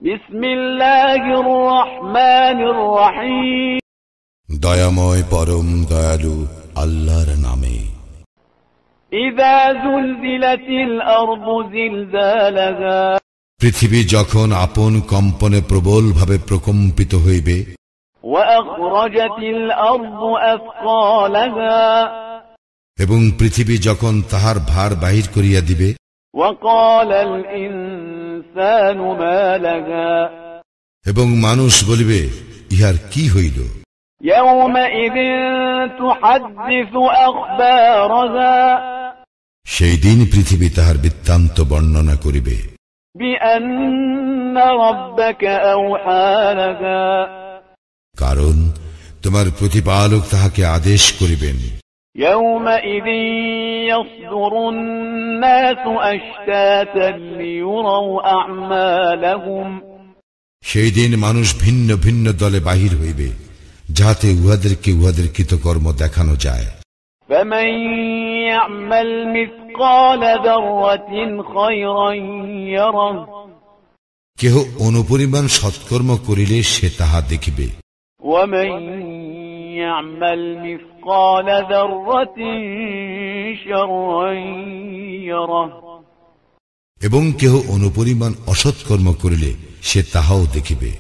বিসমিল্লাহির রহমানির রহিম। দয়াময় পরম দয়ালু আল্লাহর নামে। ইযা যুলজিলাতিল আরদু জিলজালাহা, পৃথিবী যখন আপন কম্পনে প্রবলভাবে প্রকম্পিত হইবে। ওয়া আখরাজাতিল আরদু আসকালাহা, এবং পৃথিবী যখন তাহার ভার বাহির করিয়া দিবে। ওয়া ক্বালাল ইনসানু মা লাহা, এবং মানুষ বলিবে ইহার কি হইল। ইয়াওমাইযিন তুহাদ্দিসু আখবারাহা, সেই দিন পৃথিবী তাহার বৃত্তান্ত বর্ণনা করিবে। বিআন্না রাব্বাকা আওহা লাহা, কারণ তোমার প্রতিপালক তাহাকে আদেশ করিবেন। ইয়াওমাইযিন ইয়াসদুরুন নাসু আশতাতান লিয়ুরাউ আ'মালাহুম, সেই দিন মানুষ ভিন্ন ভিন্ন দলে বাহির হইবে, যাহাতে উহাদেরকে উহাদের কৃতকর্ম দেখানো যায়। ফামান ইয়া'মাল মিসকালা যাররাতিন খায়রান ইয়ারাহ, কেহ অনুপরিমাণ সৎকর্ম করিলে সে তাহা দেখিবে। ওয়ামান ইয়া'মাল মিসকালা যাররাতিন শাররান ইয়ারাহ, এবং কেহ অনুপরিমাণ অসৎকর্ম করিলে সে তাহাও দেখিবে।